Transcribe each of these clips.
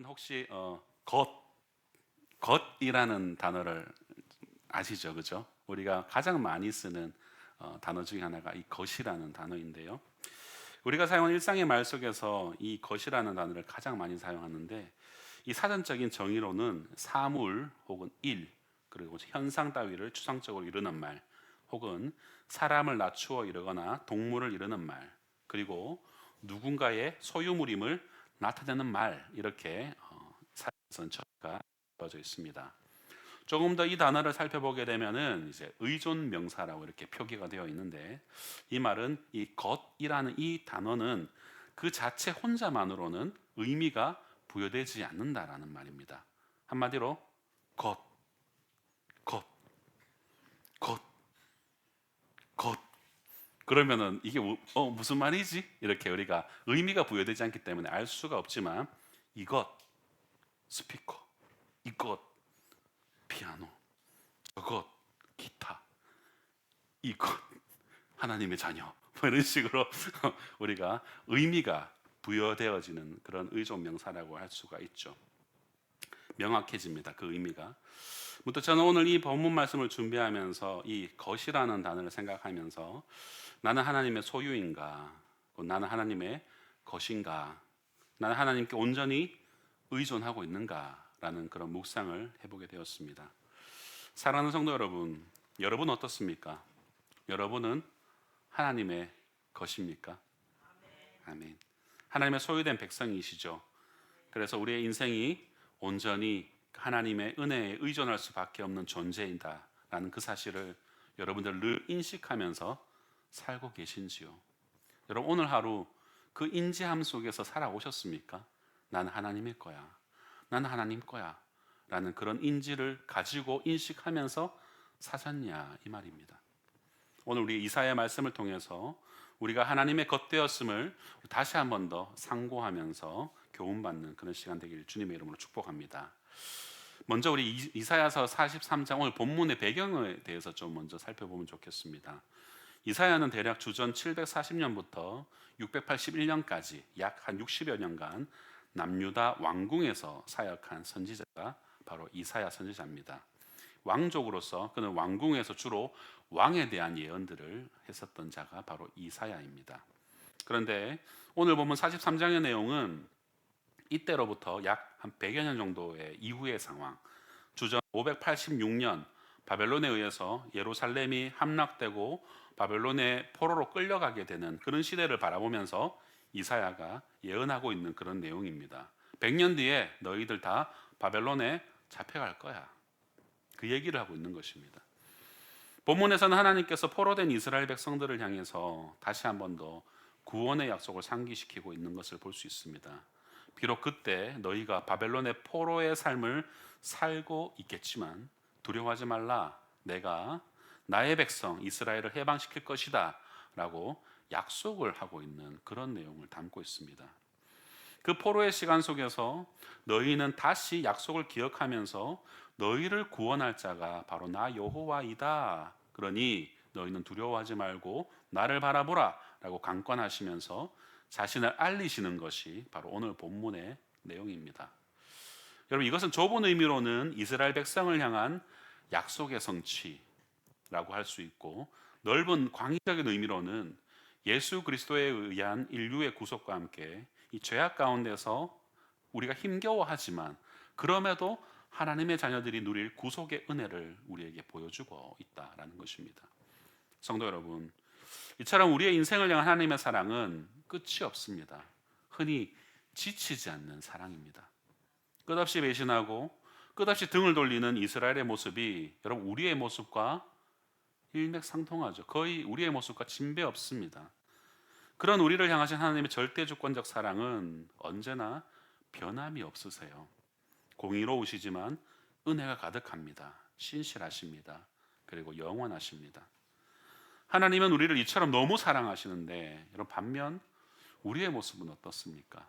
여러분 혹시 겉이라는 단어를 아시죠? 그죠? 우리가 가장 많이 쓰는 단어 중에 하나가 이 겉이라는 단어인데요. 우리가 사용하는 일상의 말 속에서 이 겉이라는 단어를 가장 많이 사용하는데, 이 사전적인 정의로는 사물 혹은 일, 그리고 현상 따위를 추상적으로 이르는 말, 혹은 사람을 낮추어 이르거나 동물을 이르는 말, 그리고 누군가의 소유물임을 나타내는 말, 이렇게 사전에서는 처리가 되어져 있습니다. 조금 더 이 단어를 살펴보게 되면은 이제 의존 명사라고 이렇게 표기가 되어 있는데, 이 말은 이 겉이라는 이 단어는 그 자체 혼자만으로는 의미가 부여되지 않는다라는 말입니다. 한마디로 겉, 겉, 겉, 겉. 그러면은 이게 무슨 말이지? 이렇게 우리가 의미가 부여되지 않기 때문에 알 수가 없지만, 이것 스피커, 이것 피아노, 저것 기타, 이것 하나님의 자녀, 뭐 이런 식으로 우리가 의미가 부여되어지는 그런 의존 명사라고 할 수가 있죠. 명확해집니다. 그 의미가. 또 저는 오늘 이 본문 말씀을 준비하면서 이 것이라는 단어를 생각하면서, 나는 하나님의 소유인가, 나는 하나님의 것인가, 나는 하나님께 온전히 의존하고 있는가라는 그런 묵상을 해보게 되었습니다. 사랑하는 성도 여러분, 여러분 어떻습니까? 여러분은 하나님의 것입니까? 아멘. 하나님의 소유된 백성이시죠. 그래서 우리의 인생이 온전히 하나님의 은혜에 의존할 수밖에 없는 존재이다라는 그 사실을 여러분들 늘 인식하면서 살고 계신지요? 여러분 오늘 하루 그 인지함 속에서 살아오셨습니까? 나는 하나님의 거야. 나는 하나님 거야. 라는 그런 인지를 가지고 인식하면서 사셨냐 이 말입니다. 오늘 우리 이사야 말씀을 통해서 우리가 하나님의 겉되었음을 다시 한 번 더 상고하면서 교훈받는 그런 시간 되기를 주님의 이름으로 축복합니다. 먼저 우리 이사야서 43장 오늘 본문의 배경에 대해서 좀 먼저 살펴보면 좋겠습니다. 이사야는 대략 주전 740년부터 681년까지 약 한 60여 년간 남유다 왕궁에서 사역한 선지자가 바로 이사야 선지자입니다. 왕족으로서 그는 왕궁에서 주로 왕에 대한 예언들을 했었던 자가 바로 이사야입니다. 그런데 오늘 보면 43장의 내용은 이때로부터 약 한 100여 년 정도의 이후의 상황, 주전 586년 바벨론에 의해서 예루살렘이 함락되고 바벨론의 포로로 끌려가게 되는 그런 시대를 바라보면서 이사야가 예언하고 있는 그런 내용입니다. 100년 뒤에 너희들 다 바벨론에 잡혀갈 거야. 그 얘기를 하고 있는 것입니다. 본문에서는 하나님께서 포로된 이스라엘 백성들을 향해서 다시 한 번 더 구원의 약속을 상기시키고 있는 것을 볼 수 있습니다. 비록 그때 너희가 바벨론의 포로의 삶을 살고 있겠지만 두려워하지 말라. 내가 나의 백성 이스라엘을 해방시킬 것이다 라고 약속을 하고 있는 그런 내용을 담고 있습니다. 그 포로의 시간 속에서 너희는 다시 약속을 기억하면서 너희를 구원할 자가 바로 나 여호와이다. 그러니 너희는 두려워하지 말고 나를 바라보라 라고 강권하시면서 자신을 알리시는 것이 바로 오늘 본문의 내용입니다. 여러분 이것은 좁은 의미로는 이스라엘 백성을 향한 약속의 성취라고 할 수 있고, 넓은 광의적인 의미로는 예수 그리스도에 의한 인류의 구속과 함께 이 죄악 가운데서 우리가 힘겨워하지만 그럼에도 하나님의 자녀들이 누릴 구속의 은혜를 우리에게 보여주고 있다라는 것입니다. 성도 여러분, 이처럼 우리의 인생을 향한 하나님의 사랑은 끝이 없습니다. 흔히 지치지 않는 사랑입니다. 끝없이 배신하고 끝없이 등을 돌리는 이스라엘의 모습이 여러분 우리의 모습과 일맥상통하죠. 거의 우리의 모습과 진배 없습니다. 그런 우리를 향하신 하나님의 절대 주권적 사랑은 언제나 변함이 없으세요. 공의로우시지만 은혜가 가득합니다. 신실하십니다. 그리고 영원하십니다. 하나님은 우리를 이처럼 너무 사랑하시는데, 여러분 반면 우리의 모습은 어떻습니까?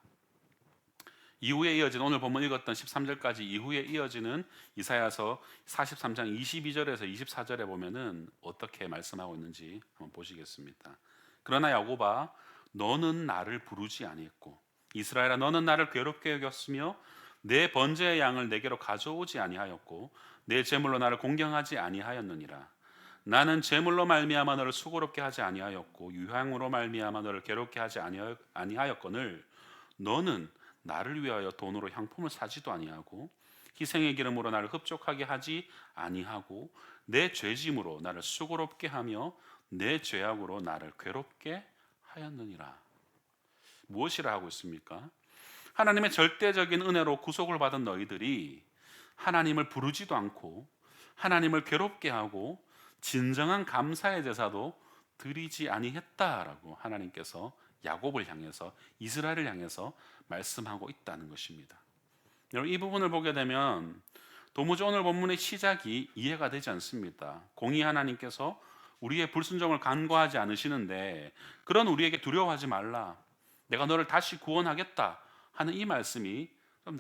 이후에 이어진 오늘 본문 읽었던 13절까지 이후에 이어지는 이사야서 43장 22절에서 24절에 보면은 어떻게 말씀하고 있는지 한번 보시겠습니다. 그러나 야곱아 너는 나를 부르지 아니했고 이스라엘아 너는 나를 괴롭게 여겼으며 내 번제의 양을 내게로 가져오지 아니하였고 내 제물로 나를 공경하지 아니하였느니라. 나는 제물로 말미암아 너를 수고롭게 하지 아니하였고 유향으로 말미암아 너를 괴롭게 하지 아니하였거늘 너는 나를 위하여 돈으로 향품을 사지도 아니하고 희생의 기름으로 나를 흡족하게 하지 아니하고 내 죄짐으로 나를 수고롭게 하며 내 죄악으로 나를 괴롭게 하였느니라. 무엇이라 하고 있습니까? 하나님의 절대적인 은혜로 구속을 받은 너희들이 하나님을 부르지도 않고 하나님을 괴롭게 하고 진정한 감사의 제사도 드리지 아니했다라고 하나님께서 야곱을 향해서 이스라엘을 향해서 말씀하고 있다는 것입니다. 여러분, 이 부분을 보게 되면 도무지 오늘 본문의 시작이 이해가 되지 않습니다. 공의 하나님께서 우리의 불순종을 간과하지 않으시는데 그런 우리에게 두려워하지 말라, 내가 너를 다시 구원하겠다 하는 이 말씀이 좀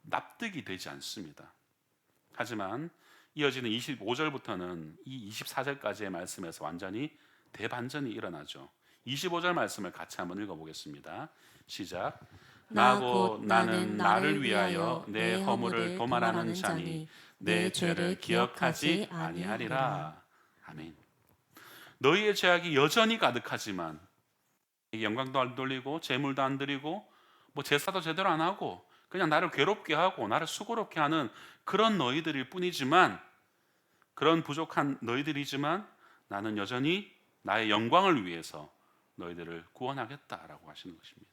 납득이 되지 않습니다. 하지만 이어지는 25절부터는 이 24절까지의 말씀에서 완전히 대반전이 일어나죠. 25절 말씀을 같이 한번 읽어보겠습니다. 시작. 나 곧 나는 나를 위하여 내 허물을 도말하는 자니 내 죄를 기억하지 아니하리라. 아멘. 너희의 죄악이 여전히 가득하지만 영광도 안 돌리고 제물도 안 드리고 뭐 제사도 제대로 안 하고 그냥 나를 괴롭게 하고 나를 수고롭게 하는 그런 너희들일 뿐이지만, 그런 부족한 너희들이지만 나는 여전히 나의 영광을 위해서 너희들을 구원하겠다라고 하시는 것입니다.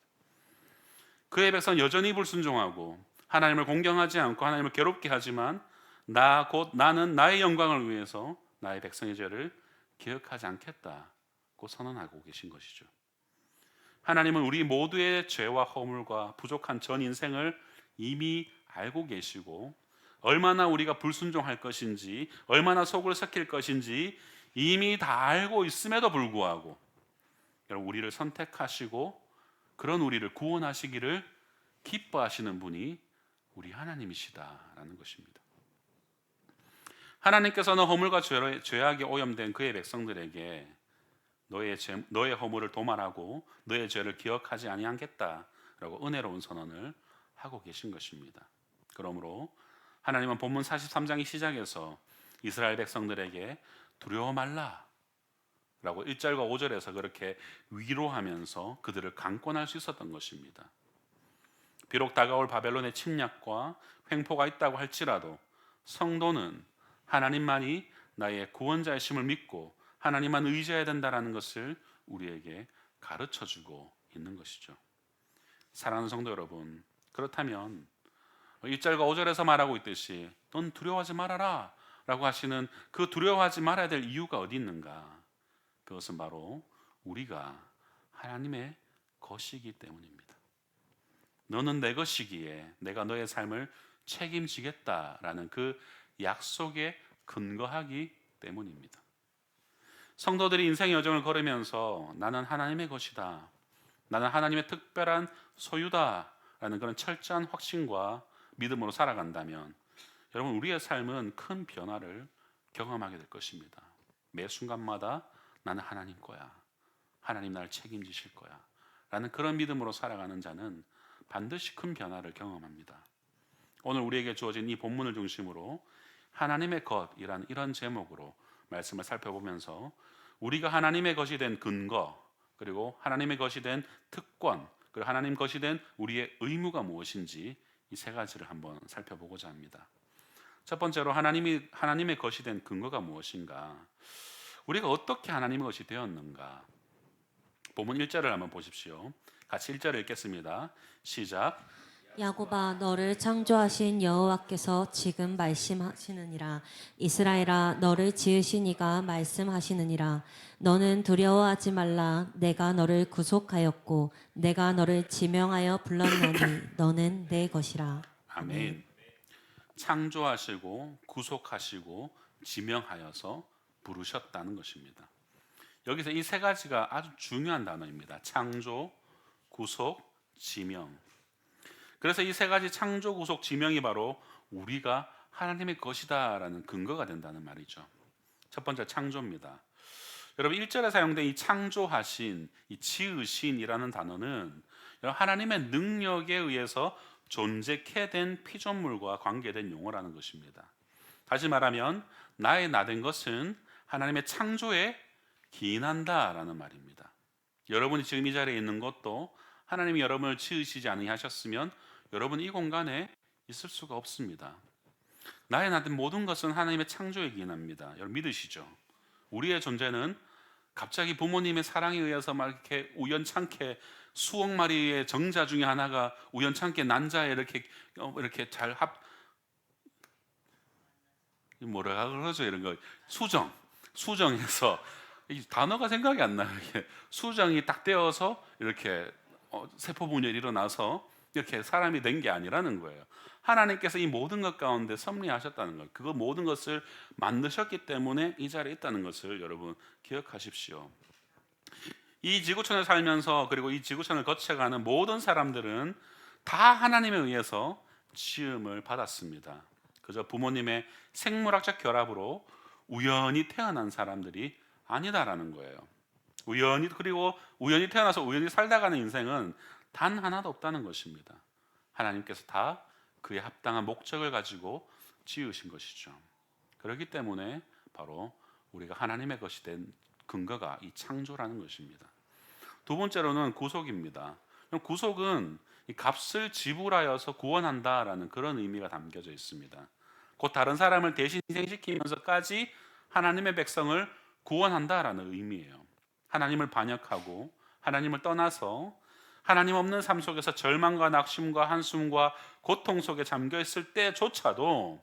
그의 백성은 여전히 불순종하고 하나님을 공경하지 않고 하나님을 괴롭게 하지만 나 곧 나는 나의 영광을 위해서 나의 백성의 죄를 기억하지 않겠다고 선언하고 계신 것이죠. 하나님은 우리 모두의 죄와 허물과 부족한 전 인생을 이미 알고 계시고 얼마나 우리가 불순종할 것인지 얼마나 속을 썩힐 것인지 이미 다 알고 있음에도 불구하고 여러분, 우리를 선택하시고 그런 우리를 구원하시기를 기뻐하시는 분이 우리 하나님이시다라는 것입니다. 하나님께서는 허물과 죄악에 오염된 그의 백성들에게 너의 허물을 도말하고 너의 죄를 기억하지 아니하겠다라고 은혜로운 선언을 하고 계신 것입니다. 그러므로 하나님은 본문 43장의 시작에서 이스라엘 백성들에게 두려워 말라 라고 1절과 5절에서 그렇게 위로하면서 그들을 강권할 수 있었던 것입니다. 비록 다가올 바벨론의 침략과 횡포가 있다고 할지라도 성도는 하나님만이 나의 구원자이심을 믿고 하나님만 의지해야 된다는 것을 우리에게 가르쳐주고 있는 것이죠. 사랑하는 성도 여러분, 그렇다면 1절과 5절에서 말하고 있듯이 넌 두려워하지 말아라 라고 하시는 그 두려워하지 말아야 될 이유가 어디 있는가? 그것은 바로 우리가 하나님의 것이기 때문입니다. 너는 내 것이기에 내가 너의 삶을 책임지겠다라는 그 약속에 근거하기 때문입니다. 성도들이 인생의 여정을 걸으면서 나는 하나님의 것이다, 나는 하나님의 특별한 소유다 라는 그런 철저한 확신과 믿음으로 살아간다면 여러분, 우리의 삶은 큰 변화를 경험하게 될 것입니다. 매 순간마다 나는 하나님 거야, 하나님 나를 책임지실 거야 라는 그런 믿음으로 살아가는 자는 반드시 큰 변화를 경험합니다. 오늘 우리에게 주어진 이 본문을 중심으로 하나님의 것이라는 이런 제목으로 말씀을 살펴보면서 우리가 하나님의 것이 된 근거, 그리고 하나님의 것이 된 특권, 그리고 하나님 것이 된 우리의 의무가 무엇인지 이 세 가지를 한번 살펴보고자 합니다. 첫 번째로 하나님의 것이 된 근거가 무엇인가? 우리가 어떻게 하나님의 것이 되었는가? 본문 1절을 한번 보십시오. 같이 1절을 읽겠습니다. 시작. 야곱아, 너를 창조하신 여호와께서 지금 말씀하시느니라. 이스라엘아, 너를 지으신 이가 말씀하시느니라. 너는 두려워하지 말라. 내가 너를 구속하였고 내가 너를 지명하여 불렀나니 너는 내 것이라. 아멘. 창조하시고 구속하시고 지명하여서 부르셨다는 것입니다. 여기서 이 세 가지가 아주 중요한 단어입니다. 창조, 구속, 지명. 그래서 이 세 가지 창조, 구속, 지명이 바로 우리가 하나님의 것이다라는 근거가 된다는 말이죠. 첫 번째 창조입니다. 여러분, 1절에 사용된 이 창조하신, 이 지으신이라는 단어는 하나님의 능력에 의해서 존재케 된 피조물과 관계된 용어라는 것입니다. 다시 말하면 나의 나된 것은 하나님의 창조에 기인한다라는 말입니다. 여러분이 지금 이 자리에 있는 것도 하나님이 여러분을 지으시지 아니하셨으면 여러분 이 공간에 있을 수가 없습니다. 나의 나된 모든 것은 하나님의 창조에 기인합니다. 여러분 믿으시죠? 우리의 존재는 갑자기 부모님의 사랑에 의해서 막 이렇게 우연찮게 수억 마리의 정자 중에 하나가 우연찮게 난자에 이렇게 뭐라 그러죠? 이런 거 수정해서 이 단어가 생각이 안 나요. 이게 수정이 딱 되어서 이렇게 세포 분열이 일어나서 이렇게 사람이 된 게 아니라는 거예요. 하나님께서 이 모든 것 가운데 섭리하셨다는 거예요. 그거 모든 것을 만드셨기 때문에 이 자리에 있다는 것을 여러분 기억하십시오. 이 지구촌에 살면서 그리고 이 지구촌을 거쳐가는 모든 사람들은 다 하나님에 의해서 지음을 받았습니다. 그저 부모님의 생물학적 결합으로 우연히 태어난 사람들이 아니다라는 거예요. 우연히 태어나서 우연히 살다가는 인생은 단 하나도 없다는 것입니다. 하나님께서 다 그에 합당한 목적을 가지고 지으신 것이죠. 그렇기 때문에 바로 우리가 하나님의 것이 된 근거가 이 창조라는 것입니다. 두 번째로는 구속입니다. 구속은 이 값을 지불하여서 구원한다라는 그런 의미가 담겨져 있습니다. 곧 다른 사람을 대신 희생시키면서까지 하나님의 백성을 구원한다라는 의미예요. 하나님을 반역하고 하나님을 떠나서 하나님 없는 삶 속에서 절망과 낙심과 한숨과 고통 속에 잠겨 있을 때조차도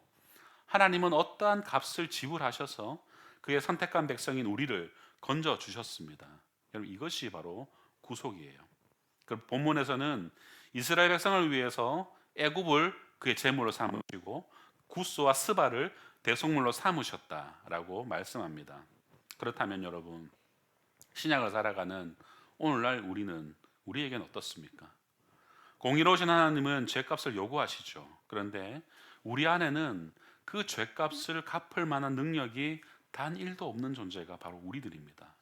하나님은 어떠한 값을 지불하셔서 그의 선택한 백성인 우리를 건져 주셨습니다. 여러분 이것이 바로 구속이에요. 그 본문에서는 이스라엘 백성을 위해서 애굽을 그의 제물로 삼으시고 구스와 스바를 대속물로 삼으셨다라고 말씀합니다. 그렇다면 여러분 신약을 살아가는 오늘날 우리에게는 어떻습니까? 공의로우신 하나님은 죄값을 요구하시죠. 그런데 우리 안에는 그 죄값을 갚을 만한 능력이 단 1도 없는 존재가 바로 우리들입니다.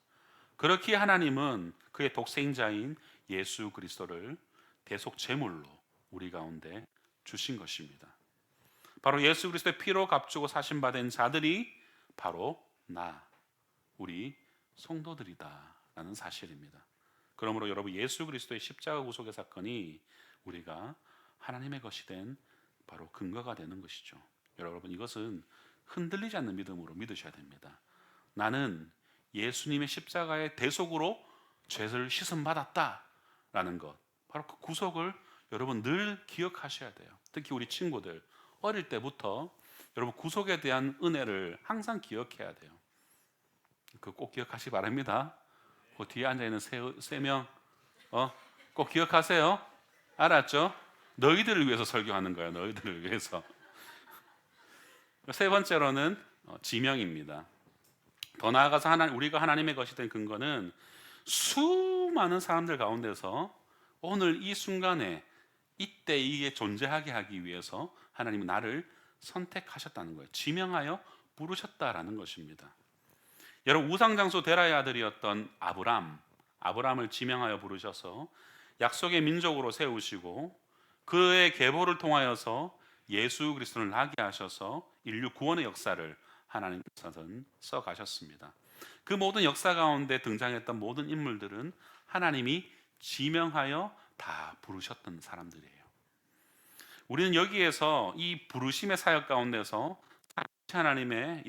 그렇기에 하나님은 그의 독생자인 예수 그리스도를 대속 제물로 우리 가운데 주신 것입니다. 바로 예수 그리스도의 피로 값주고 사신 바 된 자들이 바로 우리 성도들이다라는 사실입니다. 그러므로 여러분 예수 그리스도의 십자가 구속의 사건이 우리가 하나님의 것이 된 바로 근거가 되는 것이죠. 여러분 이것은 흔들리지 않는 믿음으로 믿으셔야 됩니다. 나는 예수님의 십자가의 대속으로 죄를 씻음 받았다라는 것, 바로 그 구속을 여러분 늘 기억하셔야 돼요. 특히 우리 친구들 어릴 때부터 여러분 구속에 대한 은혜를 항상 기억해야 돼요. 그 꼭 기억하시기 바랍니다. 그 뒤에 앉아 있는 세 명, 꼭 기억하세요. 알았죠? 너희들을 위해서 설교하는 거예요. 너희들을 위해서. 세 번째로는 지명입니다. 더 나아가서 우리가 하나님의 것이 된 근거는 수많은 사람들 가운데서 오늘 이 순간에 이때 이게 존재하게 하기 위해서 하나님은 나를 선택하셨다는 거예요. 지명하여 부르셨다라는 것입니다. 여러분 우상장소 데라의 아들이었던 아브람을 지명하여 부르셔서 약속의 민족으로 세우시고 그의 계보를 통하여서 예수 그리스도를 나게 하셔서 인류 구원의 역사를 하나님께서는 써가셨습니다. 그 모든 역사 가운데 등장했던 모든 인물들은 하나님이 지명하여 다 부르셨던 사람들이에요. 우리는 여기에서 이 부르심의 사역 가운데서 하나님의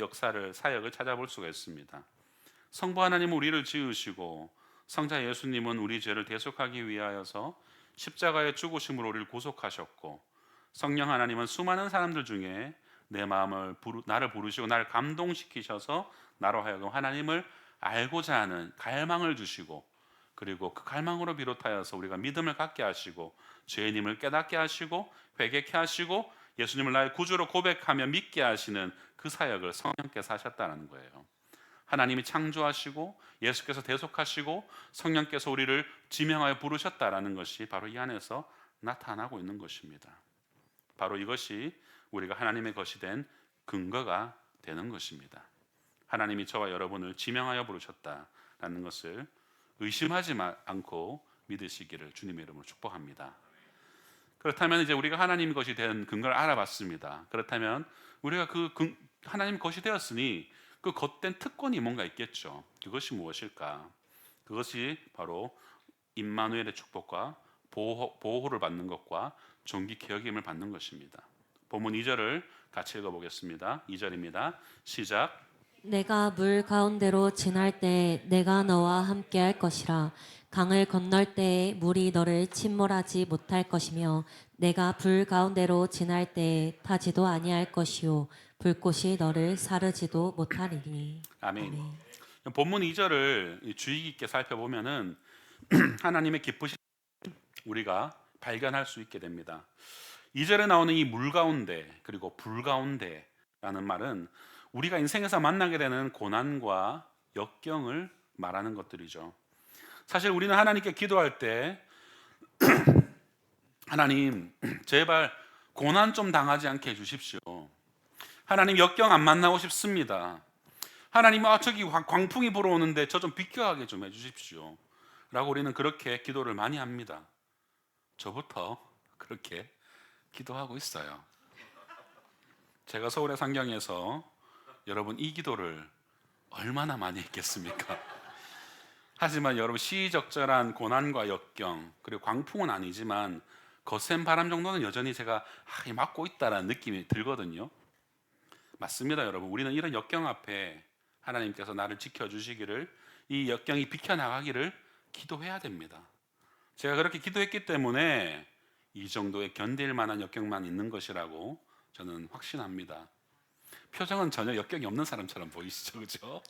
사역을 찾아볼 수가 있습니다. 성부 하나님은 우리를 지으시고 성자 예수님은 우리 죄를 대속하기 위하여서 십자가의 죽으심으로 우리를 구속하셨고 성령 하나님은 수많은 사람들 중에 나를 부르시고 나를 감동시키셔서 나로 하여금 하나님을 알고자 하는 갈망을 주시고 그리고 그 갈망으로 비롯하여서 우리가 믿음을 갖게 하시고 죄인임을 깨닫게 하시고 회개케 하시고 예수님을 나의 구주로 고백하며 믿게 하시는 그 사역을 성령께서 하셨다는 거예요. 하나님이 창조하시고 예수께서 대속하시고 성령께서 우리를 지명하여 부르셨다라는 것이 바로 이 안에서 나타나고 있는 것입니다. 바로 이것이 우리가 하나님의 것이 된 근거가 되는 것입니다. 하나님이 저와 여러분을 지명하여 부르셨다라는 것을 의심하지 않고 믿으시기를 주님의 이름으로 축복합니다. 그렇다면 이제 우리가 하나님 것이 된 근거를 알아봤습니다. 그렇다면 우리가 하나님 것이 되었으니 그 겉된 특권이 뭔가 있겠죠. 그것이 무엇일까? 그것이 바로 임마누엘의 축복과 보호를 받는 것과 종기 개혁임을 받는 것입니다. 본문 2절을 같이 읽어보겠습니다. 2절입니다. 시작. 내가 물 가운데로 지날 때에 내가 너와 함께 할 것이라. 강을 건널 때에 물이 너를 침몰하지 못할 것이며 내가 불 가운데로 지날 때에 타지도 아니할 것이요 불꽃이 너를 사르지도 못하리니. 아멘. 아멘. 본문 2절을 주의 깊게 살펴보면은 하나님의 기쁘신 우리가 발견할 수 있게 됩니다. 2절에 나오는 이 물 가운데 그리고 불 가운데라는 말은 우리가 인생에서 만나게 되는 고난과 역경을 말하는 것들이죠. 사실 우리는 하나님께 기도할 때 하나님 제발 고난 좀 당하지 않게 해주십시오. 하나님 역경 안 만나고 싶습니다. 하나님 저기 광풍이 불어오는데 저 좀 비켜가게 좀 해주십시오 라고 우리는 그렇게 기도를 많이 합니다. 저부터 그렇게 기도하고 있어요. 제가 서울의 상경에서 여러분 이 기도를 얼마나 많이 했겠습니까? 하지만 여러분 시의적절한 고난과 역경 그리고 광풍은 아니지만 거센 바람 정도는 여전히 제가 맞고 있다라는 느낌이 들거든요. 맞습니다, 여러분. 우리는 이런 역경 앞에 하나님께서 나를 지켜주시기를, 이 역경이 비켜나가기를 기도해야 됩니다. 제가 그렇게 기도했기 때문에 이 정도의 견딜 만한 역경만 있는 것이라고 저는 확신합니다. 표정은 전혀 역경이 없는 사람처럼 보이시죠, 그죠?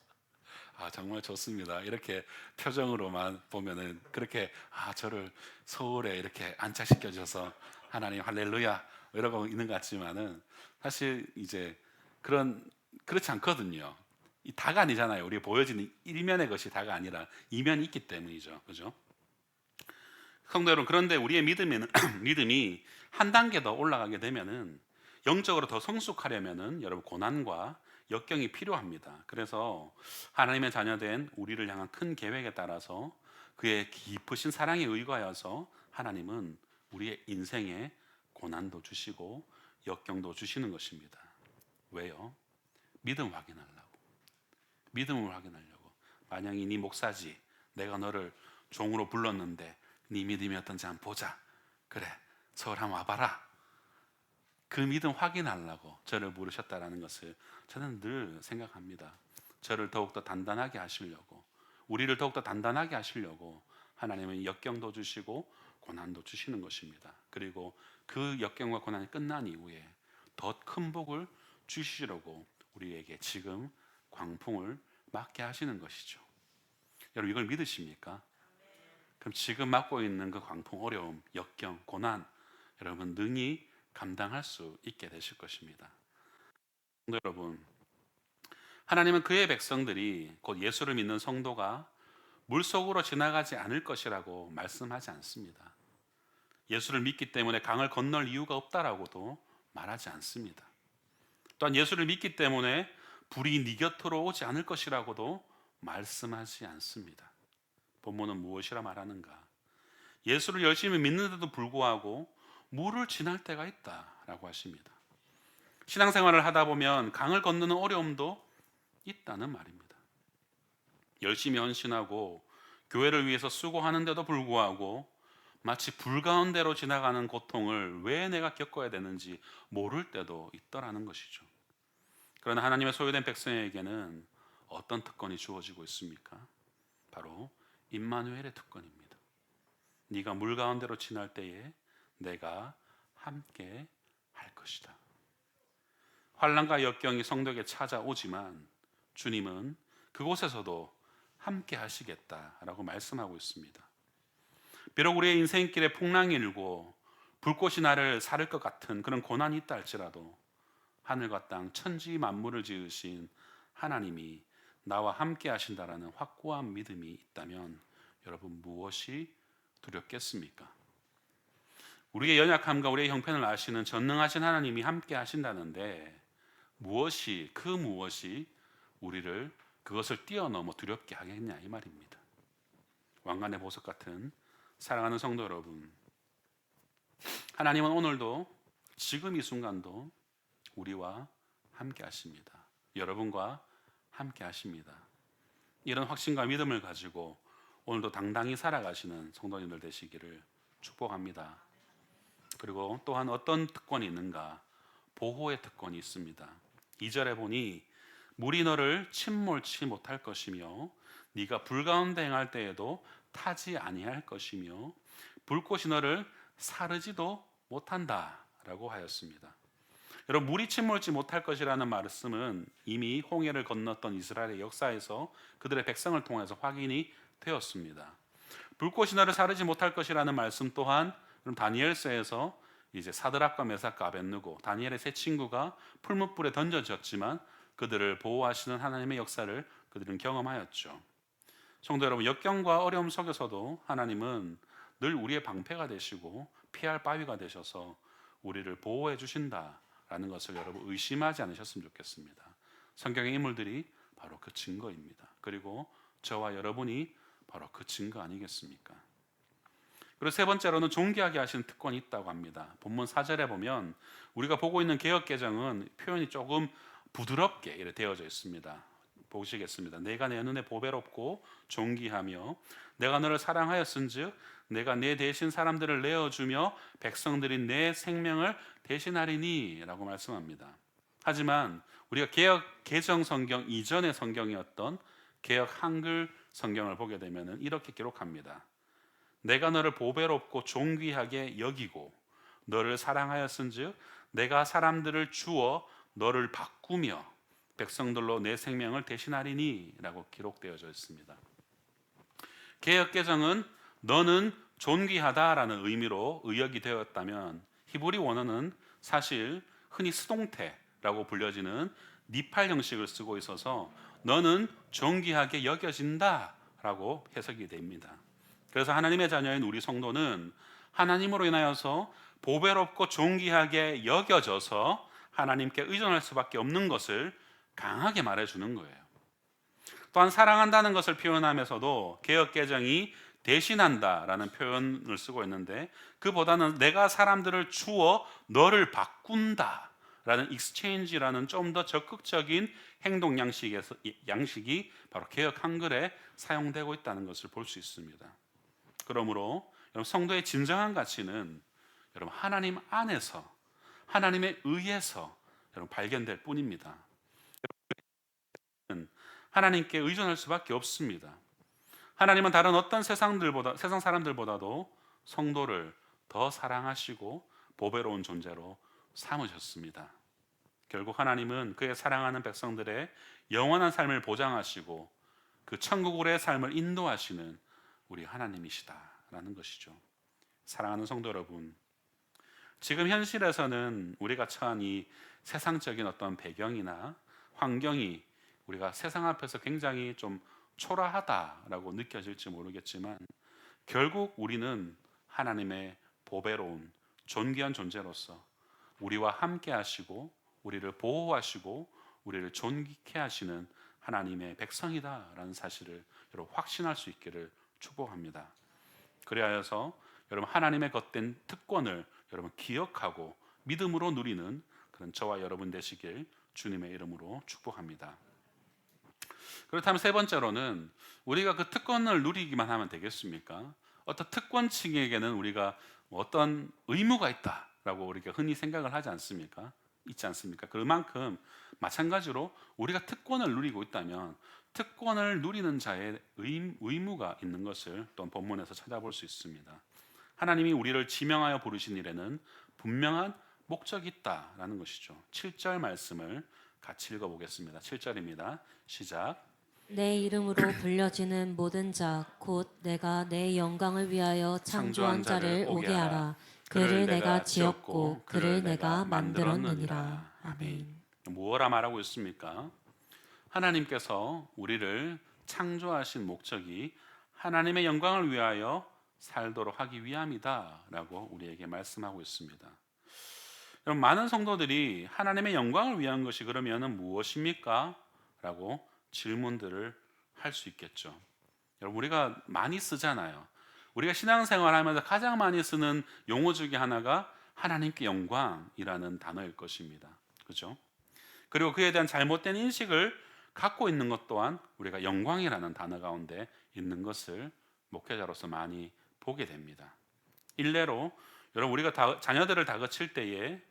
정말 좋습니다. 이렇게 표정으로만 보면은 그렇게 저를 서울에 이렇게 안착시켜 주셔서 하나님 할렐루야 이러고 있는 것 같지만은 사실 이제 그렇지 않거든요. 이 다가 아니잖아요. 우리가 보여지는 일면의 것이 다가 아니라 이면이 있기 때문이죠, 그죠? 성도 여러분, 그런데 우리의 믿음이 한 단계 더 올라가게 되면은 영적으로 더 성숙하려면은 여러분 고난과 역경이 필요합니다. 그래서 하나님의 자녀된 우리를 향한 큰 계획에 따라서 그의 깊으신 사랑에 의거하여서 하나님은 우리의 인생에 고난도 주시고 역경도 주시는 것입니다. 왜요? 믿음 확인하려고. 믿음을 확인하려고. 만약에 네 목사지, 내가 너를 종으로 불렀는데 네 믿음이 어떤지 한번 보자. 그래, 서울 한번 와봐라. 그 믿음 확인하려고 저를 부르셨다라는 것을 저는 늘 생각합니다. 저를 더욱더 단단하게 하시려고, 우리를 더욱더 단단하게 하시려고 하나님은 역경도 주시고 고난도 주시는 것입니다. 그리고 그 역경과 고난이 끝난 이후에 더 큰 복을 주시려고 우리에게 지금 광풍을 맞게 하시는 것이죠. 여러분 이걸 믿으십니까? 그럼 지금 맞고 있는 그 광풍, 어려움, 역경, 고난 여러분 능히 감당할 수 있게 되실 것입니다. 여러분, 하나님은 그의 백성들이 곧 예수를 믿는 성도가 물속으로 지나가지 않을 것이라고 말씀하지 않습니다. 예수를 믿기 때문에 강을 건널 이유가 없다라고도 말하지 않습니다. 또한 예수를 믿기 때문에 불이 네 곁으로 오지 않을 것이라고도 말씀하지 않습니다. 본문은 무엇이라 말하는가? 예수를 열심히 믿는데도 불구하고 물을 지날 때가 있다라고 하십니다. 신앙생활을 하다 보면 강을 건너는 어려움도 있다는 말입니다. 열심히 헌신하고 교회를 위해서 수고하는데도 불구하고 마치 불 가운데로 지나가는 고통을 왜 내가 겪어야 되는지 모를 때도 있더라는 것이죠. 그러나 하나님의 소유된 백성에게는 어떤 특권이 주어지고 있습니까? 바로 임마누엘의 특권입니다. 네가 물 가운데로 지날 때에 내가 함께 할 것이다. 환난과 역경이 성도에게 찾아오지만 주님은 그곳에서도 함께 하시겠다라고 말씀하고 있습니다. 비록 우리의 인생길에 풍랑이 일고 불꽃이 나를 사를 것 같은 그런 고난이 있다 할지라도 하늘과 땅 천지 만물을 지으신 하나님이 나와 함께 하신다라는 확고한 믿음이 있다면 여러분 무엇이 두렵겠습니까? 우리의 연약함과 우리의 형편을 아시는 전능하신 하나님이 함께 하신다는데 그 무엇이 우리를 그것을 뛰어넘어 두렵게 하겠냐 이 말입니다. 왕관의 보석 같은 사랑하는 성도 여러분, 하나님은 오늘도 지금 이 순간도 우리와 함께 하십니다. 여러분과 함께 하십니다. 이런 확신과 믿음을 가지고 오늘도 당당히 살아가시는 성도님들 되시기를 축복합니다. 그리고 또한 어떤 특권이 있는가? 보호의 특권이 있습니다. 2절에 보니 물이 너를 침몰치 못할 것이며 네가 불 가운데 행할 때에도 타지 아니할 것이며 불꽃이 너를 사르지도 못한다라고 하였습니다. 여러분, 물이 침몰치 못할 것이라는 말씀은 이미 홍해를 건넜던 이스라엘의 역사에서 그들의 백성을 통해서 확인이 되었습니다. 불꽃이 너를 사르지 못할 것이라는 말씀 또한 다니엘서에서 이제 사드락과 메삭과 아벳느고 다니엘의 세 친구가 풀무불에 던져졌지만 그들을 보호하시는 하나님의 역사를 그들은 경험하였죠. 성도 여러분, 역경과 어려움 속에서도 하나님은 늘 우리의 방패가 되시고 피할 바위가 되셔서 우리를 보호해 주신다라는 것을 여러분 의심하지 않으셨으면 좋겠습니다. 성경의 인물들이 바로 그 증거입니다. 그리고 저와 여러분이 바로 그 증거 아니겠습니까? 그리고 세 번째로는 존귀하게 하시는 특권이 있다고 합니다. 본문 4절에 보면 우리가 보고 있는 개역개정은 표현이 조금 부드럽게 이렇게 되어져 있습니다. 보시겠습니다. 내가 내 눈에 보배롭고 존귀하며 내가 너를 사랑하였은즉 내가 내 대신 사람들을 내어주며 백성들이 내 생명을 대신하리니 라고 말씀합니다. 하지만 우리가 개역 개정 성경 이전의 성경이었던 개역 한글 성경을 보게 되면 이렇게 기록합니다. 내가 너를 보배롭고 존귀하게 여기고 너를 사랑하였은즉 내가 사람들을 주어 너를 바꾸며 백성들로 내 생명을 대신하리니 라고 기록되어져 있습니다. 개역개정은 너는 존귀하다라는 의미로 의역이 되었다면 히브리 원어는 사실 흔히 수동태라고 불려지는 니팔 형식을 쓰고 있어서 너는 존귀하게 여겨진다라고 해석이 됩니다. 그래서 하나님의 자녀인 우리 성도는 하나님으로 인하여서 보배롭고 존귀하게 여겨져서 하나님께 의존할 수밖에 없는 것을 강하게 말해주는 거예요. 또한 사랑한다는 것을 표현하면서도 개역개정이 대신한다라는 표현을 쓰고 있는데 그보다는 내가 사람들을 주어 너를 바꾼다라는 exchange라는 좀 더 적극적인 행동 양식이 바로 개역 한글에 사용되고 있다는 것을 볼 수 있습니다. 그러므로 여러분 성도의 진정한 가치는 여러분 하나님 안에서 하나님에 의해서 여러분 발견될 뿐입니다. 하나님께 의존할 수밖에 없습니다. 하나님은 다른 어떤 세상 사람들보다도 성도를 더 사랑하시고 보배로운 존재로 삼으셨습니다. 결국 하나님은 그의 사랑하는 백성들의 영원한 삶을 보장하시고 그 천국으로의 삶을 인도하시는 우리 하나님이시다라는 것이죠. 사랑하는 성도 여러분, 지금 현실에서는 우리가 처한 이 세상적인 어떤 배경이나 환경이 우리가 세상 앞에서 굉장히 좀 초라하다라고 느껴질지 모르겠지만 결국 우리는 하나님의 보배로운 존귀한 존재로서 우리와 함께 하시고 우리를 보호하시고 우리를 존귀케 하시는 하나님의 백성이다라는 사실을 여러분 확신할 수 있기를 축복합니다. 그리하여서 여러분 하나님의 겉된 특권을 여러분 기억하고 믿음으로 누리는 그런 저와 여러분 되시길 주님의 이름으로 축복합니다. 그렇다면 세 번째로는 우리가 그 특권을 누리기만 하면 되겠습니까? 어떤 특권층에게는 우리가 어떤 의무가 있다라고 우리가 흔히 생각을 하지 않습니까? 있지 않습니까? 그만큼 마찬가지로 우리가 특권을 누리고 있다면 특권을 누리는 자의 의무가 있는 것을 또 본문에서 찾아볼 수 있습니다. 하나님이 우리를 지명하여 부르신 일에는 분명한 목적이 있다라는 것이죠. 7절 말씀을 같이 읽어보겠습니다. 7절입니다. 시작. 내 이름으로 불려지는 모든 자 곧 내가 내 영광을 위하여 창조한 자를 오게 하라. 그를 내가 지었고 그를 내가 만들었느니라. 아멘. 무엇라 말하고 있습니까? 하나님께서 우리를 창조하신 목적이 하나님의 영광을 위하여 살도록 하기 위함이다라고 우리에게 말씀하고 있습니다. 여러분, 많은 성도들이 하나님의 영광을 위한 것이 그러면은 무엇입니까? 라고 질문들을 할 수 있겠죠. 여러분, 우리가 많이 쓰잖아요. 우리가 신앙생활하면서 가장 많이 쓰는 용어 중에 하나가 하나님께 영광이라는 단어일 것입니다. 그죠? 그리고 그에 대한 잘못된 인식을 갖고 있는 것 또한 우리가 영광이라는 단어 가운데 있는 것을 목회자로서 많이 보게 됩니다. 일례로 여러분 우리가 자녀들을 다그칠 때에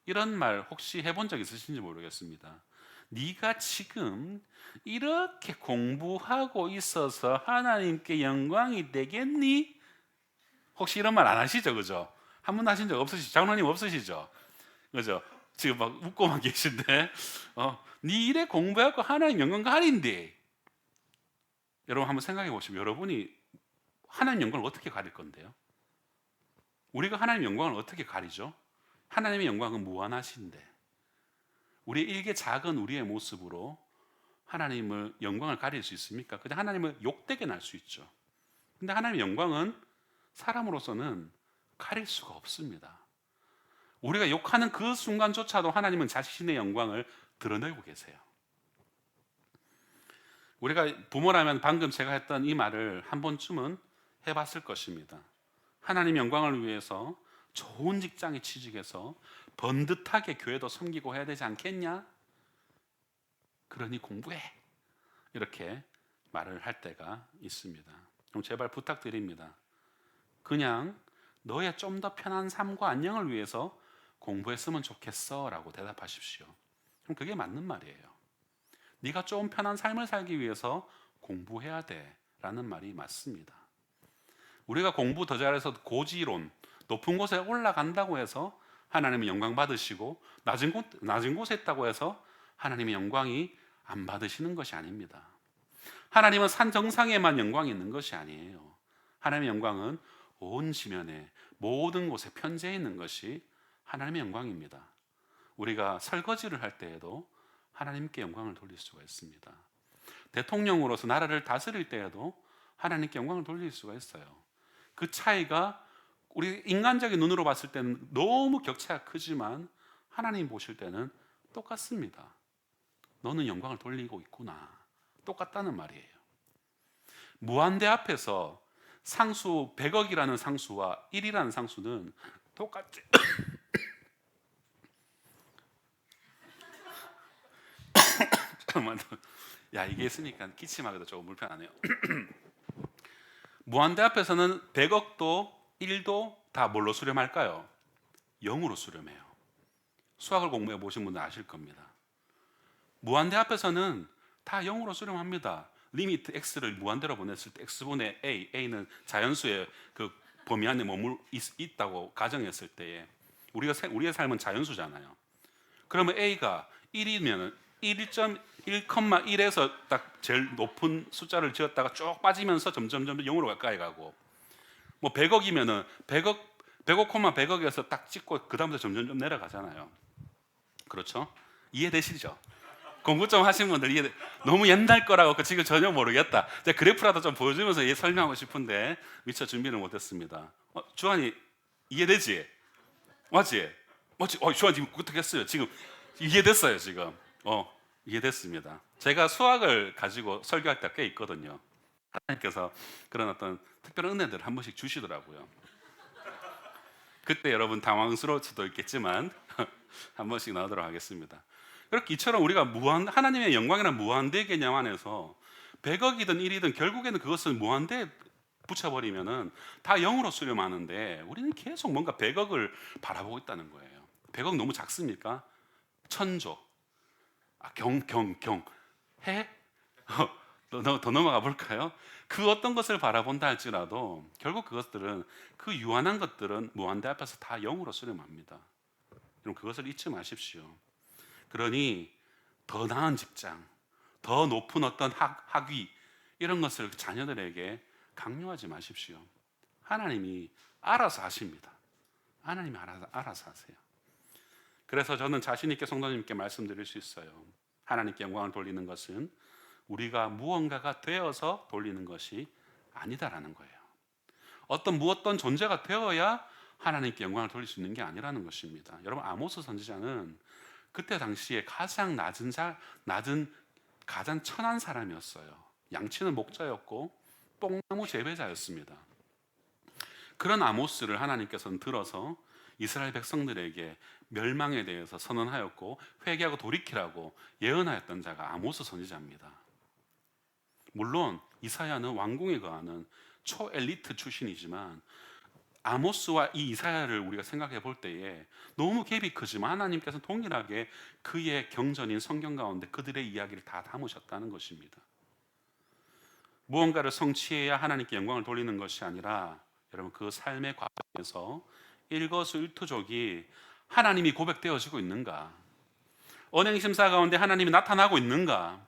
이런 말 혹시 해본 적 있으신지 모르겠습니다. 네가 지금 이렇게 공부하고 있어서 하나님께 영광이 되겠니? 혹시 이런 말 안 하시죠? 그죠? 한 번 하신 적 없으시죠? 장로님 없으시죠? 그죠? 지금 막 웃고만 계신데 네 일에 공부하고 하나님 영광 가린데, 여러분 한번 생각해 보시면 여러분이 하나님 영광을 어떻게 가릴 건데요? 우리가 하나님 영광을 어떻게 가리죠? 하나님의 영광은 무한하신데 우리의 일개 작은 우리의 모습으로 하나님을 영광을 가릴 수 있습니까? 근데 하나님을 욕되게 날 수 있죠. 근데 하나님의 영광은 사람으로서는 가릴 수가 없습니다. 우리가 욕하는 그 순간조차도 하나님은 자신의 영광을 드러내고 계세요. 우리가 부모라면 방금 제가 했던 이 말을 한 번쯤은 해봤을 것입니다. 하나님 영광을 위해서 좋은 직장에 취직해서 번듯하게 교회도 섬기고 해야 되지 않겠냐? 그러니 공부해. 이렇게 말을 할 때가 있습니다. 그럼 제발 부탁드립니다. 그냥 너의 좀 더 편한 삶과 안녕을 위해서 공부했으면 좋겠어 라고 대답하십시오. 그럼 그게 맞는 말이에요. 네가 좀 편한 삶을 살기 위해서 공부해야 돼 라는 말이 맞습니다. 우리가 공부 더 잘해서 고지론, 높은 곳에 올라간다고 해서 하나님의 영광 받으시고 낮은 곳에 있다고 해서 하나님의 영광이 안 받으시는 것이 아닙니다. 하나님은 산 정상에만 영광이 있는 것이 아니에요. 하나님의 영광은 온 지면에 모든 곳에 편재해 있는 것이 하나님의 영광입니다. 우리가 설거지를 할 때에도 하나님께 영광을 돌릴 수가 있습니다. 대통령으로서 나라를 다스릴 때에도 하나님께 영광을 돌릴 수가 있어요. 그 차이가 우리 인간적인 눈으로 봤을 때는 너무 격차가 크지만 하나님 보실 때는 똑같습니다. 너는 영광을 돌리고 있구나. 똑같다는 말이에요. 무한대 앞에서 상수 100억이라는 상수와 1이라는 상수는 똑같지. 잠깐만. 야, 이게 있으니까 기침하기도 조금 불편하네요. 무한대 앞에서는 100억도 1도 다 뭘로 수렴할까요? 0으로 수렴해요. 수학을 공부해 보신 분들 아실 겁니다. 무한대 앞에서는 다 0으로 수렴합니다. 리미트 x를 무한대로 보냈을 때 x분의 a, a는 자연수의 그 범위 안에 있다고 가정했을 때에 우리의 삶은 자연수잖아요. 그러면 a가 1이면 1.1,1에서 딱 제일 높은 숫자를 지었다가 쭉 빠지면서 점점 0으로 가까이 가고, 뭐 100억이면은 100억 100억에서 딱 찍고 그 다음부터 점점 내려가잖아요. 그렇죠? 이해되시죠? 공부 좀 하신 분들 너무 옛날 거라고 지금 전혀 모르겠다. 제가 그래프라도 좀 보여주면서 설명하고 싶은데 미처 준비를 못했습니다. 주한이 이해되지? 맞지? 주한 지금 어떻게 했어요? 지금 이해됐어요. 지금 이해됐습니다. 제가 수학을 가지고 설교할 때가 꽤 있거든요. 하나님께서 그런 어떤 특별한 은혜들을 한 번씩 주시더라고요. 그때 여러분 당황스러울 수도 있겠지만 한 번씩 나오도록 하겠습니다. 그렇게 이처럼 우리가 하나님의 영광이라는 무한대 개념 안에서 100억이든 1이든 결국에는 그것을 무한대에 붙여버리면은 다 0으로 수렴하는데 우리는 계속 뭔가 100억을 바라보고 있다는 거예요. 100억 너무 작습니까? 천조, 해? 더 넘어가 볼까요? 그 어떤 것을 바라본다 할지라도 결국 그것들은 그 유한한 것들은 무한대 앞에서 다 0으로 수렴합니다. 여러분 그것을 잊지 마십시오. 그러니 더 나은 직장, 더 높은 어떤 학위 이런 것을 자녀들에게 강요하지 마십시오. 하나님이 알아서 하십니다. 하나님이 알아서 하세요. 그래서 저는 자신 있게 성도님께 말씀드릴 수 있어요. 하나님께 영광을 돌리는 것은 우리가 무언가가 되어서 돌리는 것이 아니다라는 거예요. 무엇던 존재가 되어야 하나님께 영광을 돌릴 수 있는 게 아니라는 것입니다. 여러분 아모스 선지자는 그때 당시에 가장 낮은 가장 천한 사람이었어요. 양치는 목자였고 뽕나무 재배자였습니다. 그런 아모스를 하나님께서는 들어서 이스라엘 백성들에게 멸망에 대해서 선언하였고 회개하고 돌이키라고 예언하였던 자가 아모스 선지자입니다. 물론 이사야는 왕궁에 거하는 초엘리트 출신이지만 아모스와 이 이사야를 우리가 생각해 볼 때에 너무 갭이 크지만 하나님께서 동일하게 그의 경전인 성경 가운데 그들의 이야기를 다 담으셨다는 것입니다. 무언가를 성취해야 하나님께 영광을 돌리는 것이 아니라 여러분 그 삶의 과정에서 일거수일투족이 하나님이 고백되어지고 있는가? 언행심사 가운데 하나님이 나타나고 있는가?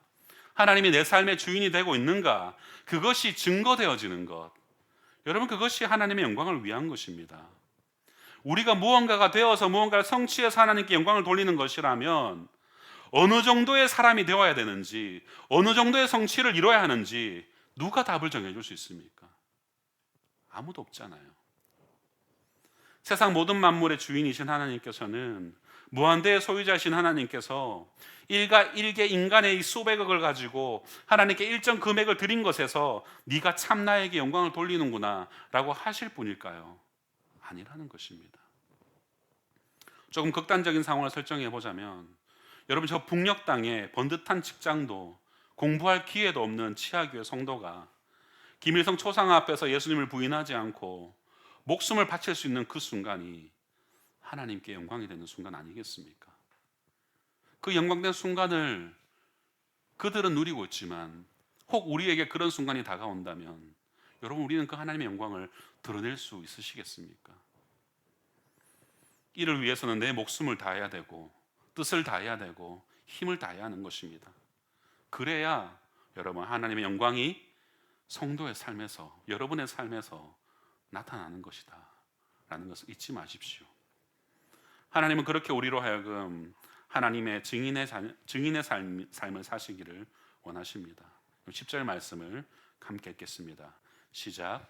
하나님이 내 삶의 주인이 되고 있는가? 그것이 증거되어지는 것. 여러분 그것이 하나님의 영광을 위한 것입니다. 우리가 무언가가 되어서 무언가를 성취해서 하나님께 영광을 돌리는 것이라면 어느 정도의 사람이 되어야 되는지, 어느 정도의 성취를 이뤄야 하는지 누가 답을 정해줄 수 있습니까? 아무도 없잖아요. 세상 모든 만물의 주인이신 하나님께서는 무한대의 소유자신 하나님께서 일가 일개 인간의 이 수백억을 가지고 하나님께 일정 금액을 드린 것에서 네가 참 나에게 영광을 돌리는구나 라고 하실 분일까요? 아니라는 것입니다. 조금 극단적인 상황을 설정해 보자면 여러분 저 북녘 땅에 번듯한 직장도 공부할 기회도 없는 치아교회 성도가 김일성 초상화 앞에서 예수님을 부인하지 않고 목숨을 바칠 수 있는 그 순간이 하나님께 영광이 되는 순간 아니겠습니까? 그 영광된 순간을 그들은 누리고 있지만 혹 우리에게 그런 순간이 다가온다면 여러분 우리는 그 하나님의 영광을 드러낼 수 있으시겠습니까? 이를 위해서는 내 목숨을 다해야 되고 뜻을 다해야 되고 힘을 다해야 하는 것입니다. 그래야 여러분 하나님의 영광이 성도의 삶에서 여러분의 삶에서 나타나는 것이다 라는 것을 잊지 마십시오. 하나님은 그렇게 우리로 하여금 하나님의 증인의 삶을 사시기를 원하십니다. 10절 말씀을 함께 읽겠습니다. 시작.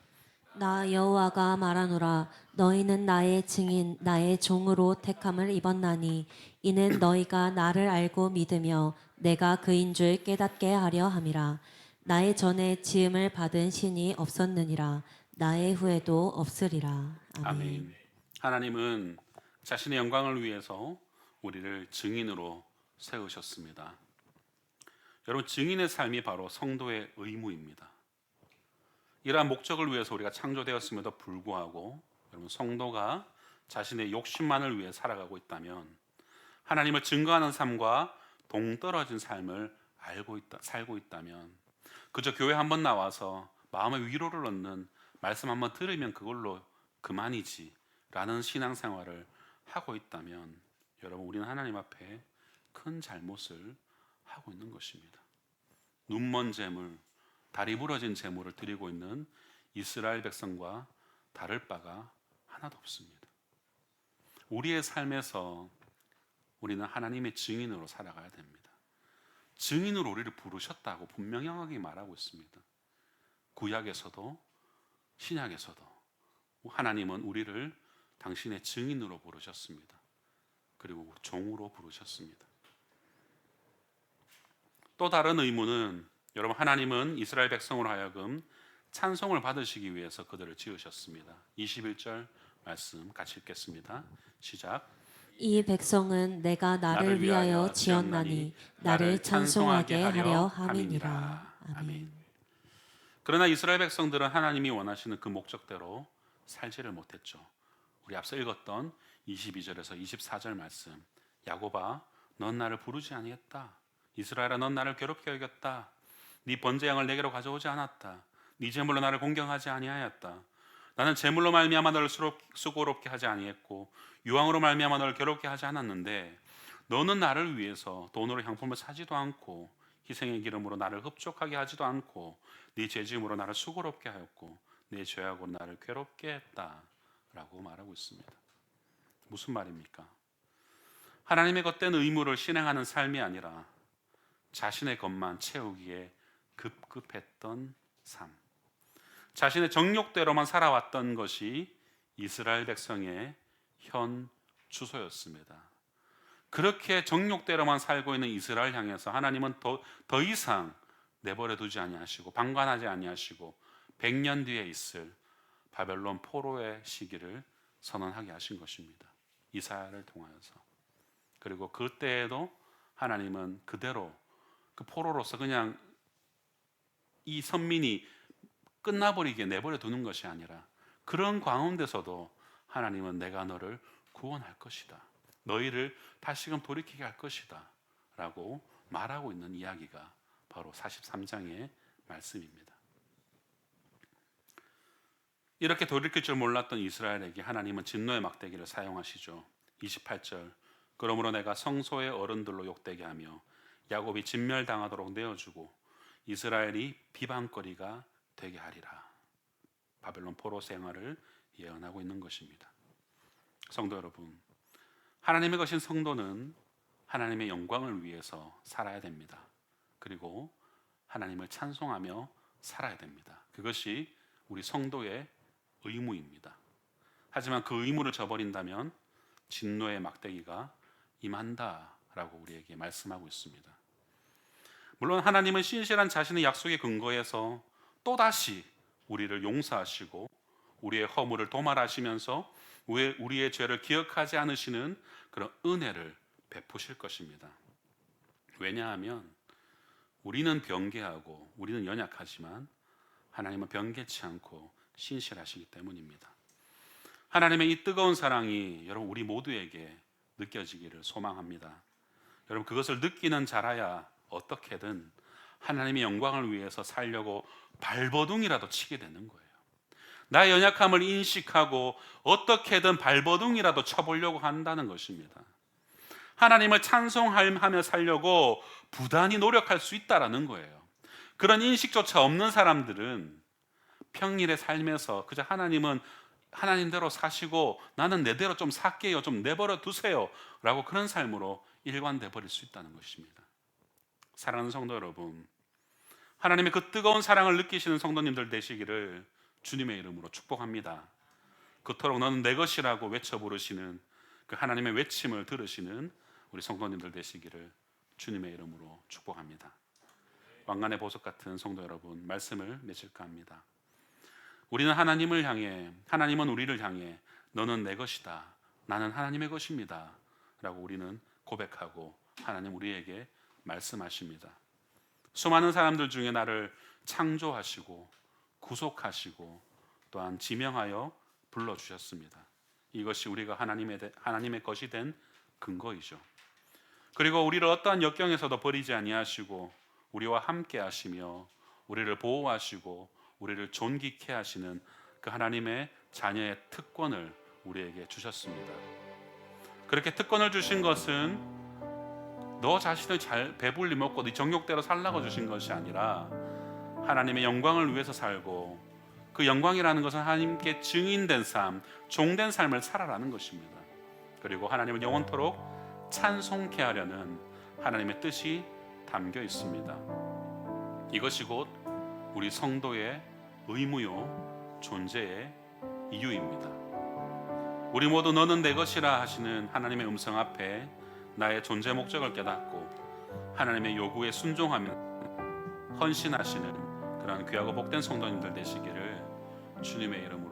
나 여호와가 말하노라 너희는 나의 증인 나의 종으로 택함을 입었나니 이는 너희가 나를 알고 믿으며 내가 그인 줄 깨닫게 하려 함이라. 나의 전에 지음을 받은 신이 없었느니라. 나의 후에도 없으리라. 아멘. 아멘. 하나님은 자신의 영광을 위해서 우리를 증인으로 세우셨습니다. 여러분 증인의 삶이 바로 성도의 의무입니다. 이러한 목적을 위해서 우리가 창조되었음에도 불구하고 여러분 성도가 자신의 욕심만을 위해 살아가고 있다면 하나님을 증거하는 삶과 동떨어진 삶을 살고 있다면 그저 교회 한번 나와서 마음의 위로를 얻는 말씀 한번 들으면 그걸로 그만이지 라는 신앙생활을 하고 있다면 여러분 우리는 하나님 앞에 큰 잘못을 하고 있는 것입니다. 눈먼 재물, 다리 부러진 재물을 드리고 있는 이스라엘 백성과 다를 바가 하나도 없습니다. 우리의 삶에서 우리는 하나님의 증인으로 살아가야 됩니다. 증인으로 우리를 부르셨다고 분명하게 말하고 있습니다. 구약에서도 신약에서도 하나님은 우리를 당신의 증인으로 부르셨습니다. 그리고 종으로 부르셨습니다. 또 다른 의무는 여러분 하나님은 이스라엘 백성으로 하여금 찬송을 받으시기 위해서 그들을 지으셨습니다. 21절 말씀 같이 읽겠습니다. 시작. 이 백성은 내가 나를 위하여 지었나니 나를 찬송하게 하려 함이니라. 아멘. 그러나 이스라엘 백성들은 하나님이 원하시는 그 목적대로 살지를 못했죠. 우리 앞서 읽었던 22절에서 24절 말씀. 야곱아 넌 나를 부르지 아니했다. 이스라엘아 넌 나를 괴롭게 여겼다. 네 번제 양을 내게로 가져오지 않았다. 네 제물로 나를 공경하지 아니하였다. 나는 제물로 말미암아 너를 수고롭게 하지 아니했고 유황으로 말미암아 너를 괴롭게 하지 않았는데 너는 나를 위해서 돈으로 향품을 사지도 않고 희생의 기름으로 나를 흡족하게 하지도 않고 네 죄짐으로 나를 수고롭게 하였고 내 죄악으로 나를 괴롭게 했다 라고 말하고 있습니다. 무슨 말입니까? 하나님의 것된 의무를 실행하는 삶이 아니라 자신의 것만 채우기에 급급했던 삶, 자신의 정욕대로만 살아왔던 것이 이스라엘 백성의 현 주소였습니다. 그렇게 정욕대로만 살고 있는 이스라엘 향해서 하나님은 더 이상 내버려 두지 아니하시고 방관하지 아니하시고 100년 뒤에 있을 바벨론 포로의 시기를 선언하게 하신 것입니다. 이사야를 통하여서. 그리고 그때에도 하나님은 그대로 그 포로로서 그냥 이 선민이 끝나버리게 내버려 두는 것이 아니라 그런 가운데서도 하나님은 내가 너를 구원할 것이다. 너희를 다시금 돌이키게 할 것이다. 라고 말하고 있는 이야기가 바로 43장의 말씀입니다. 이렇게 돌이킬 줄 몰랐던 이스라엘에게 하나님은 진노의 막대기를 사용하시죠. 28절 그러므로 내가 성소의 어른들로 욕되게 하며 야곱이 진멸당하도록 내어주고 이스라엘이 비방거리가 되게 하리라. 바벨론 포로 생활을 예언하고 있는 것입니다. 성도 여러분, 하나님의 것인 성도는 하나님의 영광을 위해서 살아야 됩니다. 그리고 하나님을 찬송하며 살아야 됩니다. 그것이 우리 성도의 의무입니다. 하지만 그 의무를 저버린다면 진노의 막대기가 임한다라고 우리에게 말씀하고 있습니다. 물론 하나님은 신실한 자신의 약속의 근거에서 또다시 우리를 용서하시고 우리의 허물을 도말하시면서 우리의 죄를 기억하지 않으시는 그런 은혜를 베푸실 것입니다. 왜냐하면 우리는 변개하고 우리는 연약하지만 하나님은 변개치 않고 신실하시기 때문입니다. 하나님의 이 뜨거운 사랑이 여러분 우리 모두에게 느껴지기를 소망합니다. 여러분 그것을 느끼는 자라야 어떻게든 하나님의 영광을 위해서 살려고 발버둥이라도 치게 되는 거예요. 나의 연약함을 인식하고 어떻게든 발버둥이라도 쳐보려고 한다는 것입니다. 하나님을 찬송하며 살려고 부단히 노력할 수 있다라는 거예요. 그런 인식조차 없는 사람들은 평일의 삶에서 그저 하나님은 하나님대로 사시고 나는 내대로 좀 살게요, 좀 내버려 두세요 라고 그런 삶으로 일관돼 버릴 수 있다는 것입니다. 사랑하는 성도 여러분, 하나님의 그 뜨거운 사랑을 느끼시는 성도님들 되시기를 주님의 이름으로 축복합니다. 그토록 너는 내 것이라고 외쳐 부르시는 그 하나님의 외침을 들으시는 우리 성도님들 되시기를 주님의 이름으로 축복합니다. 왕관의 보석 같은 성도 여러분, 말씀을 맺을까 합니다. 우리는 하나님을 향해, 하나님은 우리를 향해 너는 내 것이다, 나는 하나님의 것입니다 라고 우리는 고백하고 하나님 우리에게 말씀하십니다. 수많은 사람들 중에 나를 창조하시고 구속하시고 또한 지명하여 불러주셨습니다. 이것이 우리가 하나님의 것이 된 근거이죠. 그리고 우리를 어떠한 역경에서도 버리지 아니하시고 우리와 함께 하시며 우리를 보호하시고 우리를 존귀케 하시는 그 하나님의 자녀의 특권을 우리에게 주셨습니다. 그렇게 특권을 주신 것은 너 자신을 잘 배불리 먹고 네 정욕대로 살라고 주신 것이 아니라 하나님의 영광을 위해서 살고 그 영광이라는 것은 하나님께 증인된 삶, 종된 삶을 살아라는 것입니다. 그리고 하나님을 영원토록 찬송케 하려는 하나님의 뜻이 담겨 있습니다. 이것이 곧 우리 성도의 의무요 존재의 이유입니다. 우리 모두 너는 내 것이라 하시는 하나님의 음성 앞에 나의 존재 목적을 깨닫고 하나님의 요구에 순종하며 헌신하시는 그런 귀하고 복된 성도님들 되시기를 주님의 이름으로